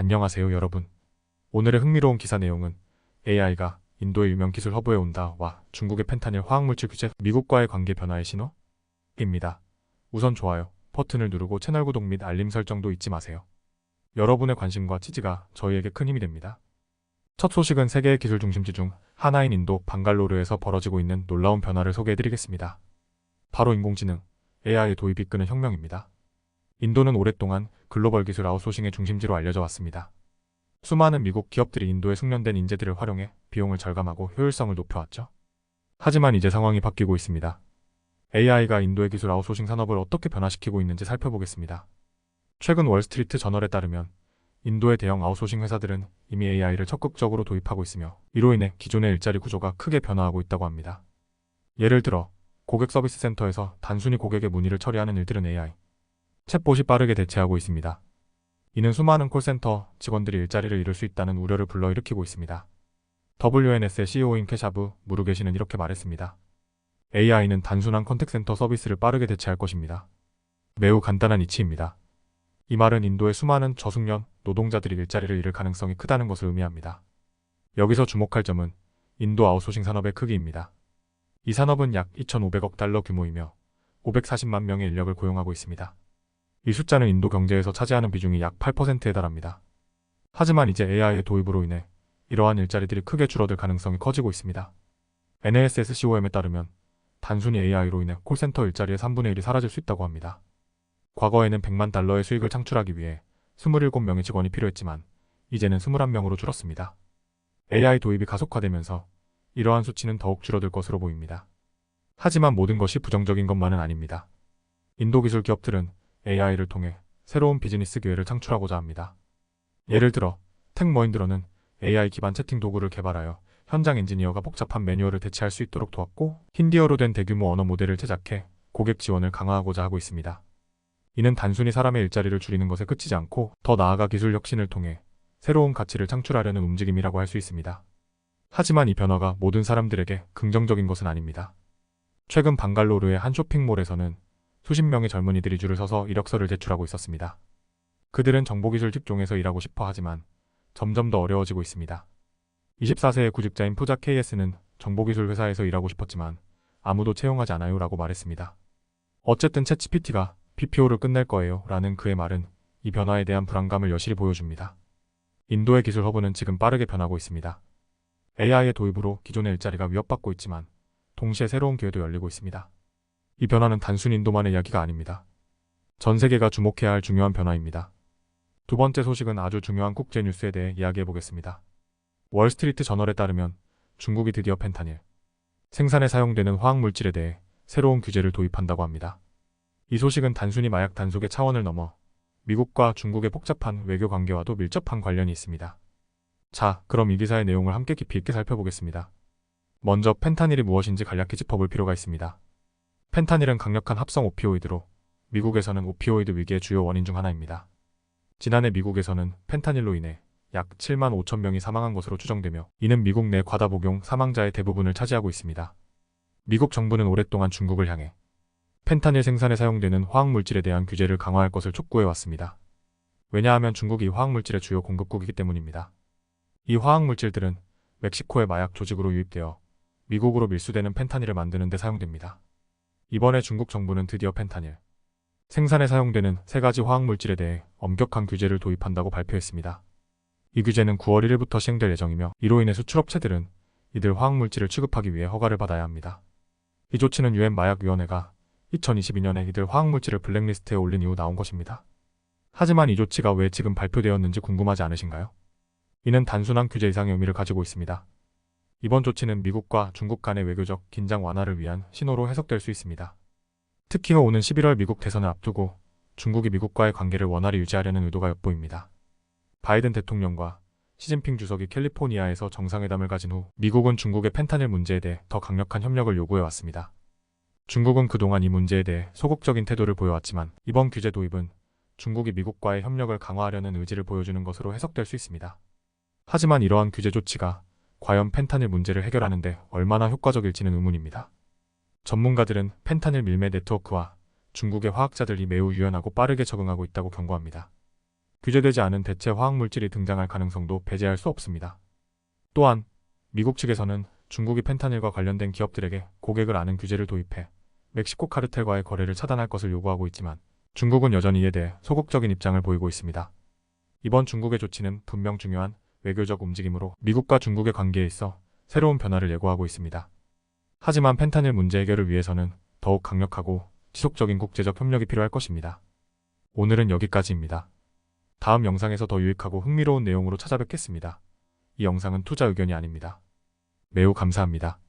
안녕하세요 여러분. 오늘의 흥미로운 기사 내용은 AI가 인도의 유명 기술 허브에 온다와 중국의 펜타닐 화학물질 규제, 미국과의 관계 변화의 신호입니다. 우선 좋아요 버튼을 누르고 채널 구독 및 알림 설정도 잊지 마세요. 여러분의 관심과 지지가 저희에게 큰 힘이 됩니다. 첫 소식은 세계의 기술 중심지 중 하나인 인도 방갈로르에서 벌어지고 있는 놀라운 변화를 소개해드리겠습니다. 바로 인공지능 AI의 도입이 이끄는 혁명입니다. 인도는 오랫동안 글로벌 기술 아웃소싱의 중심지로 알려져 왔습니다. 수많은 미국 기업들이 인도에 숙련된 인재들을 활용해 비용을 절감하고 효율성을 높여왔죠. 하지만 이제 상황이 바뀌고 있습니다. AI가 인도의 기술 아웃소싱 산업을 어떻게 변화시키고 있는지 살펴보겠습니다. 최근 월스트리트 저널에 따르면 인도의 대형 아웃소싱 회사들은 이미 AI를 적극적으로 도입하고 있으며 이로 인해 기존의 일자리 구조가 크게 변화하고 있다고 합니다. 예를 들어 고객 서비스 센터에서 단순히 고객의 문의를 처리하는 일들은 AI 챗봇이 빠르게 대체하고 있습니다. 이는 수많은 콜센터 직원들이 일자리를 잃을 수 있다는 우려를 불러일으키고 있습니다. WNS의 CEO인 캐샤브 무르게시는 이렇게 말했습니다. AI는 단순한 컨택센터 서비스를 빠르게 대체할 것입니다. 매우 간단한 이치입니다. 이 말은 인도의 수많은 저숙련 노동자들이 일자리를 잃을 가능성이 크다는 것을 의미합니다. 여기서 주목할 점은 인도 아웃소싱 산업의 크기입니다. 이 산업은 약 2,500억 달러 규모이며 540만 명의 인력을 고용하고 있습니다. 이 숫자는 인도 경제에서 차지하는 비중이 약 8%에 달합니다. 하지만 이제 AI의 도입으로 인해 이러한 일자리들이 크게 줄어들 가능성이 커지고 있습니다. NASSCOM에 따르면 단순히 AI로 인해 콜센터 일자리의 3분의 1이 사라질 수 있다고 합니다. 과거에는 100만 달러의 수익을 창출하기 위해 27명의 직원이 필요했지만 이제는 21명으로 줄었습니다. AI 도입이 가속화되면서 이러한 수치는 더욱 줄어들 것으로 보입니다. 하지만 모든 것이 부정적인 것만은 아닙니다. 인도 기술 기업들은 AI를 통해 새로운 비즈니스 기회를 창출하고자 합니다. 예를 들어 텍머힌드러는 AI 기반 채팅 도구를 개발하여 현장 엔지니어가 복잡한 매뉴얼을 대체할 수 있도록 도왔고 힌디어로 된 대규모 언어 모델을 제작해 고객 지원을 강화하고자 하고 있습니다. 이는 단순히 사람의 일자리를 줄이는 것에 그치지 않고 더 나아가 기술 혁신을 통해 새로운 가치를 창출하려는 움직임이라고 할 수 있습니다. 하지만 이 변화가 모든 사람들에게 긍정적인 것은 아닙니다. 최근 방갈로르의 한 쇼핑몰에서는 수십 명의 젊은이들이 줄을 서서 이력서를 제출하고 있었습니다. 그들은 정보기술 직종에서 일하고 싶어 하지만 점점 더 어려워지고 있습니다. 24세의 구직자인 푸자 KS는 정보기술 회사에서 일하고 싶었지만 아무도 채용하지 않아요 라고 말했습니다. 어쨌든 챗GPT가 BPO를 끝낼 거예요 라는 그의 말은 이 변화에 대한 불안감을 여실히 보여줍니다. 인도의 기술 허브는 지금 빠르게 변하고 있습니다. AI의 도입으로 기존의 일자리가 위협받고 있지만 동시에 새로운 기회도 열리고 있습니다. 이 변화는 단순히 인도만의 이야기가 아닙니다. 전 세계가 주목해야 할 중요한 변화입니다. 두 번째 소식은 아주 중요한 국제 뉴스에 대해 이야기해보겠습니다. 월스트리트 저널에 따르면 중국이 드디어 펜타닐 생산에 사용되는 화학물질에 대해 새로운 규제를 도입한다고 합니다. 이 소식은 단순히 마약 단속의 차원을 넘어 미국과 중국의 복잡한 외교 관계와도 밀접한 관련이 있습니다. 자, 그럼 이 기사의 내용을 함께 깊이 있게 살펴보겠습니다. 먼저 펜타닐이 무엇인지 간략히 짚어볼 필요가 있습니다. 펜타닐은 강력한 합성 오피오이드로 미국에서는 오피오이드 위기의 주요 원인 중 하나입니다. 지난해 미국에서는 펜타닐로 인해 약 7만 5천 명이 사망한 것으로 추정되며 이는 미국 내 과다 복용 사망자의 대부분을 차지하고 있습니다. 미국 정부는 오랫동안 중국을 향해 펜타닐 생산에 사용되는 화학물질에 대한 규제를 강화할 것을 촉구해왔습니다. 왜냐하면 중국이 화학물질의 주요 공급국이기 때문입니다. 이 화학물질들은 멕시코의 마약 조직으로 유입되어 미국으로 밀수되는 펜타닐을 만드는 데 사용됩니다. 이번에 중국 정부는 드디어 펜타닐 생산에 사용되는 3가지 화학물질에 대해 엄격한 규제를 도입한다고 발표했습니다. 이 규제는 9월 1일부터 시행될 예정이며 이로 인해 수출업체들은 이들 화학물질을 취급하기 위해 허가를 받아야 합니다. 이 조치는 유엔 마약위원회가 2022년에 이들 화학물질을 블랙리스트에 올린 이후 나온 것입니다. 하지만 이 조치가 왜 지금 발표되었는지 궁금하지 않으신가요? 이는 단순한 규제 이상의 의미를 가지고 있습니다. 이번 조치는 미국과 중국 간의 외교적 긴장 완화를 위한 신호로 해석될 수 있습니다. 특히 오는 11월 미국 대선을 앞두고 중국이 미국과의 관계를 원활히 유지하려는 의도가 엿보입니다. 바이든 대통령과 시진핑 주석이 캘리포니아에서 정상회담을 가진 후 미국은 중국의 펜타닐 문제에 대해 더 강력한 협력을 요구해왔습니다. 중국은 그동안 이 문제에 대해 소극적인 태도를 보여왔지만 이번 규제 도입은 중국이 미국과의 협력을 강화하려는 의지를 보여주는 것으로 해석될 수 있습니다. 하지만 이러한 규제 조치가 과연 펜타닐 문제를 해결하는 데 얼마나 효과적일지는 의문입니다. 전문가들은 펜타닐 밀매 네트워크와 중국의 화학자들이 매우 유연하고 빠르게 적응하고 있다고 경고합니다. 규제되지 않은 대체 화학물질이 등장할 가능성도 배제할 수 없습니다. 또한 미국 측에서는 중국이 펜타닐과 관련된 기업들에게 고객을 아는 규제를 도입해 멕시코 카르텔과의 거래를 차단할 것을 요구하고 있지만 중국은 여전히 이에 대해 소극적인 입장을 보이고 있습니다. 이번 중국의 조치는 분명 중요한 외교적 움직임으로 미국과 중국의 관계에 있어 새로운 변화를 예고하고 있습니다. 하지만 펜타닐 문제 해결을 위해서는 더욱 강력하고 지속적인 국제적 협력이 필요할 것입니다. 오늘은 여기까지입니다. 다음 영상에서 더 유익하고 흥미로운 내용으로 찾아뵙겠습니다. 이 영상은 투자 의견이 아닙니다. 매우 감사합니다.